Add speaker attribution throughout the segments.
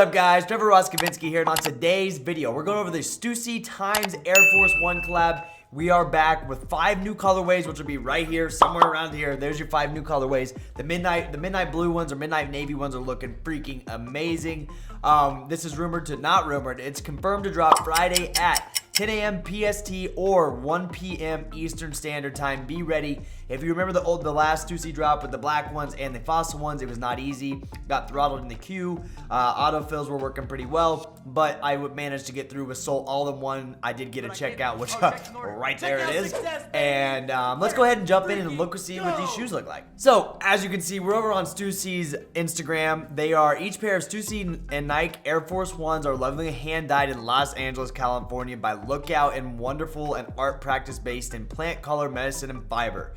Speaker 1: up, guys? Trevor Roskovensky here. On today's video, we're going over the Stussy x Air Force One collab. We are back with 5 new colorways, which will be right here, somewhere around here. There's your 5 new colorways. The midnight blue ones or midnight navy ones are looking freaking amazing. This is not rumored. It's confirmed to drop Friday at 10 a.m. PST or 1 p.m. Eastern Standard Time. Be ready. If you remember the last Stussy drop with the black ones and the fossil ones, it was not easy. Got throttled in the queue. Autofills were working pretty well, but I would manage to get through with sold all in one. I did get a checkout, which right there it is. And let's go ahead and jump in and look and see what these shoes look like. So as you can see, we're over on Stussy's Instagram. They are each pair of Stussy and Nike Air Force Ones are lovingly hand dyed in Los Angeles, California by Lookout and wonderful and art practice based in plant color, medicine, and fiber.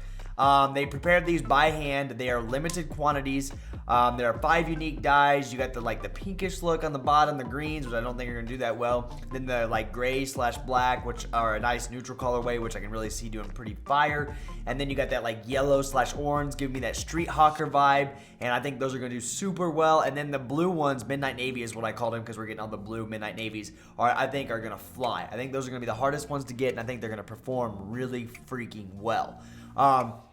Speaker 1: They prepared these by hand. They are limited quantities. There are 5 unique dyes. You got the pinkish look on the bottom, the greens, which I don't think are gonna do that well. Then the gray / black, which are a nice neutral colorway, which I can really see doing pretty fire. And then you got that yellow / orange, giving me that street hawker vibe. And I think those are gonna do super well. And then the blue ones, midnight navy is what I call them because we're getting all the blue midnight navies. I think are gonna fly. I think those are gonna be the hardest ones to get, and I think they're gonna perform really freaking well.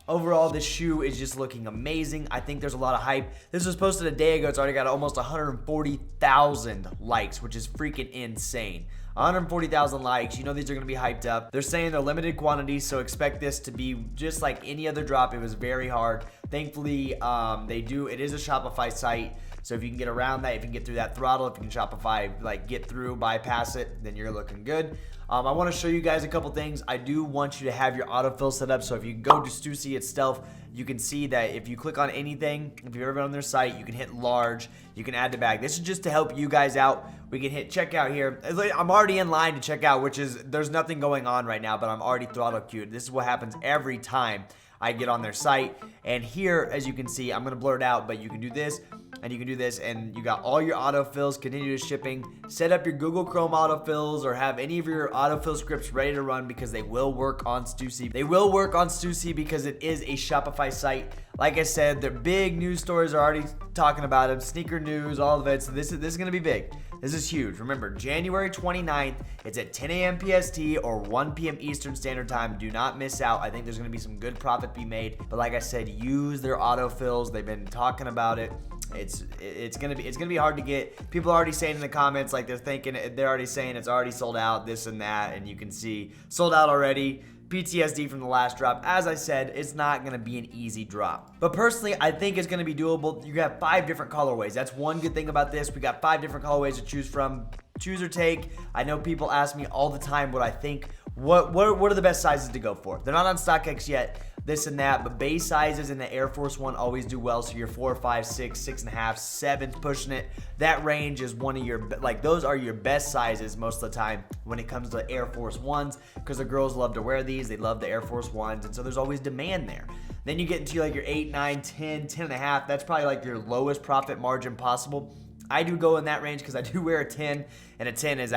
Speaker 1: Overall, this shoe is just looking amazing. I think there's a lot of hype. This was posted a day ago. It's already got almost 140,000 likes, which is freaking insane. 140,000 likes. You know these are going to be hyped up. They're saying they're limited quantities, so expect this to be just like any other drop. It was very hard. Thankfully, it is a Shopify site. So if you can get around that, if you can get through that throttle, if you can Shopify, get through, bypass it, then you're looking good. I want to show you guys a couple things. I do want you to have your autofill set up. So if you go to Stussy itself, you can see that if you click on anything, if you've ever been on their site, you can hit large, you can add to bag. This is just to help you guys out. We can hit checkout here. I'm already in line to check out, there's nothing going on right now, but I'm already throttle queued. This is what happens every time I get on their site. And here, as you can see, I'm gonna blur it out, but you can do this, and you can do this, and you got all your autofills, continuous shipping. Set up your Google Chrome autofills or have any of your autofill scripts ready to run because they will work on Stussy. They will work on Stussy because it is a Shopify site. Like I said, the big news stories are already talking about them. Sneaker news, all of it. So this is gonna be big. This is huge. Remember, January 29th, it's at 10 a.m. PST or 1 p.m. Eastern Standard Time. Do not miss out. I think there's gonna be some good profit to be made. But like I said, use their autofills. They've been talking about it. It's gonna be hard to get. People are already saying in the comments, they're already saying it's already sold out, this and that, and you can see sold out already. PTSD from the last drop. As I said, it's not gonna be an easy drop. But personally, I think it's gonna be doable. You got 5 different colorways. That's one good thing about this. We got 5 different colorways to choose from. Choose or take. I know people ask me all the time what I think. What are the best sizes to go for? They're not on StockX yet. This and that, but base sizes in the Air Force One always do well. So your 4, 5, 6, 6.5, 7's pushing it. That range is one of your those are your best sizes most of the time when it comes to Air Force Ones, because the girls love to wear these. They love the Air Force Ones, and so there's always demand there. Then you get into your 8, 9, 10, 10.5. That's probably your lowest profit margin possible. I do go in that range because I do wear a 10, and a 10 is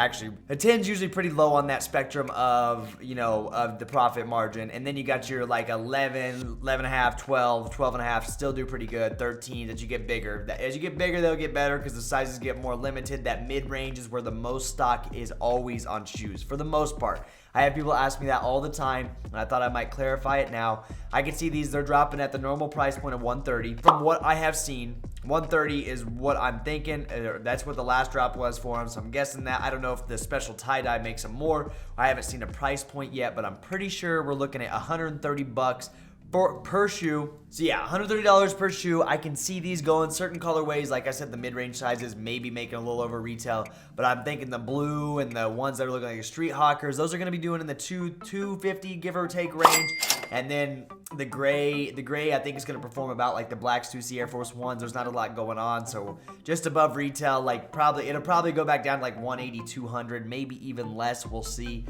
Speaker 1: usually pretty low on that spectrum of the profit margin. And then you got your 11, 11.5, 12, 12.5 still do pretty good. 13 as you get bigger. As you get bigger, they'll get better because the sizes get more limited. That mid range is where the most stock is always on shoes for the most part. I have people ask me that all the time, and I thought I might clarify it now. I can see they're dropping at the normal price point of $130. From what I have seen, $130 is what I'm thinking. That's what the last drop was for them, so I'm guessing that. I don't know if the special tie-dye makes them more. I haven't seen a price point yet, but I'm pretty sure we're looking at $130 per shoe. So yeah, $130 per shoe. I can see these going certain colorways. Like I said, the mid-range sizes maybe making a little over retail, but I'm thinking the blue and the ones that are looking like street hawkers, those are going to be doing in the $250 give or take range. And then the gray I think is going to perform about the black Stussy Air Force Ones. There's not a lot going on, so just above retail. It'll probably go back down to 180, 200, maybe even less. We'll see.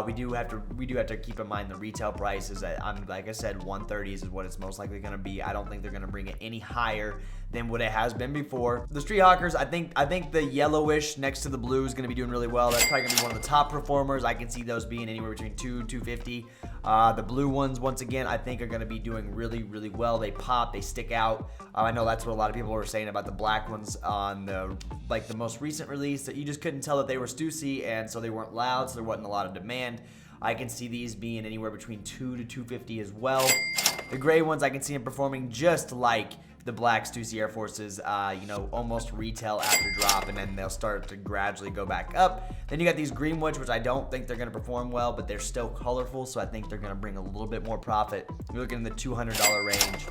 Speaker 1: We do have to keep in mind the retail price is that like I said, 130s is what it's most likely going to be. I don't think they're going to bring it any higher than what it has been before. The street hawkers, I think the yellowish next to the blue is going to be doing really well. That's probably going to be one of the top performers. I can see those being anywhere between $250. The blue ones ones, once again, I think are going to be doing really, really well. They pop, they stick out. I know that's what a lot of people were saying about the black ones on the most recent release, that you just couldn't tell that they were Stussy, and so they weren't loud, so there wasn't a lot of demand. I can see these being anywhere between $2 to $250 as well. The gray ones, I can see them performing just like the black Stussy Air Forces, you know, almost retail after drop, and then they'll start to gradually go back up. Then you got these green ones, which I don't think they're going to perform well, but they're still colorful, so I think they're going to bring a little bit more profit. You're looking in the $200 range.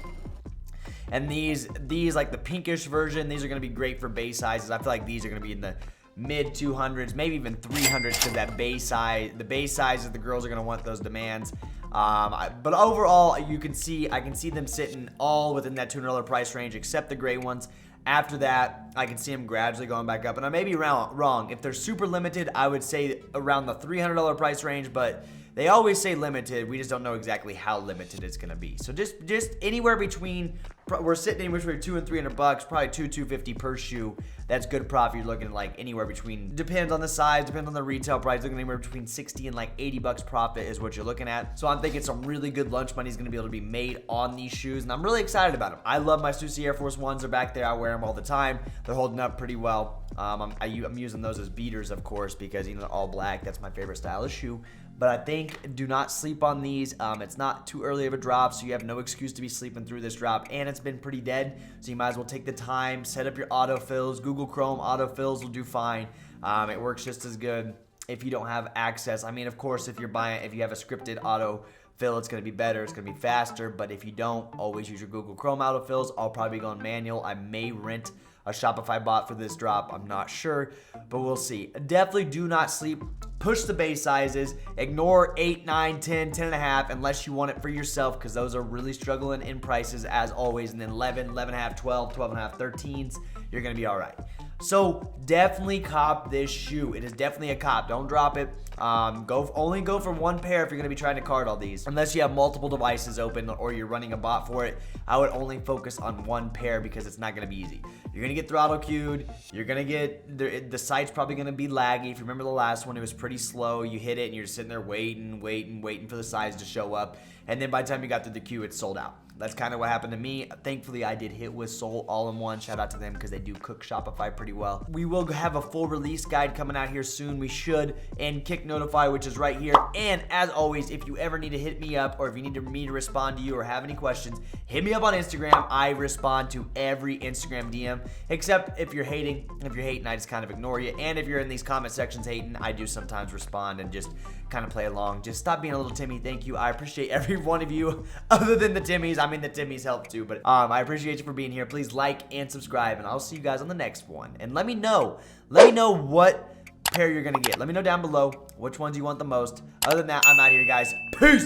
Speaker 1: And these like the pinkish version, these are going to be great for base sizes. I feel like these are going to be in the mid 200s, maybe even 300s, because that base size, the base sizes, the girls are going to want those demands. But overall, I can see them sitting all within that $200 price range, except the gray ones. After that, I can see them gradually going back up. And I may be wrong. If they're super limited, I would say around the $300 price range, but they always say limited. We just don't know exactly how limited it's going to be. So just anywhere between, we're sitting anywhere between $200 and $300, probably $250 per shoe. That's good profit. You're looking like anywhere between, depends on the size, depends on the retail price, looking anywhere between $60 and like $80 profit is what you're looking at. So I'm thinking some really good lunch money is going to be able to be made on these shoes, and I'm really excited about them. I love my Stussy Air Force ones. They're back there. I wear them all the time. They're holding up pretty well. I'm using those as beaters, of course, because, you know, they're all black. That's my favorite style of shoe. But I think do not sleep on these. It's not too early of a drop, so you have no excuse to be sleeping through this drop, and it's been pretty dead, so you might as well take the time, set up your autofills. Google Chrome autofills will do fine. It works just as good if you don't have access. I mean, of course, if you have a scripted autofill, it's going to be better, it's going to be faster, but if you don't, always use your Google Chrome autofills. I'll probably go on manual. I may rent a Shopify bot for this drop. I'm not sure, but we'll see. Definitely do not sleep. Push the base sizes. Ignore 8, 9, 10, 10 and a half unless you want it for yourself, because those are really struggling in prices as always. And then 11, 11 and a half, 12, 12 and a half, 13s, you're going to be all right. So definitely cop this shoe. It is definitely a cop. Don't drop it. Only go for one pair if you're going to be trying to card all these. Unless you have multiple devices open or you're running a bot for it, I would only focus on one pair because it's not going to be easy. You're going to get throttle queued. You're going to get, the site's probably going to be laggy. If you remember the last one, it was pretty slow. You hit it and you're sitting there waiting for the size to show up. And then by the time you got through the queue, it's sold out. That's kind of what happened to me. Thankfully, I did hit with Soul all-in-one. Shout out to them because they do cook Shopify pretty well. We will have a full release guide coming out here soon. We should. And Kick Notify, which is right here. And as always, if you ever need to hit me up or if you need me to respond to you or have any questions, hit me up on Instagram. I respond to every Instagram DM, except if you're hating. If you're hating, I just kind of ignore you. And if you're in these comment sections hating, I do sometimes respond and just kind of play along. Just stop being a little Timmy. Thank you. I appreciate every one of you other than the Timmys. I mean, the Timmys help too, but I appreciate you for being here. Please like and subscribe, and I'll see you guys on the next one. And let me know what pair you're gonna get. Let me know down below which ones you want the most. Other than that, I'm out here, guys. Peace.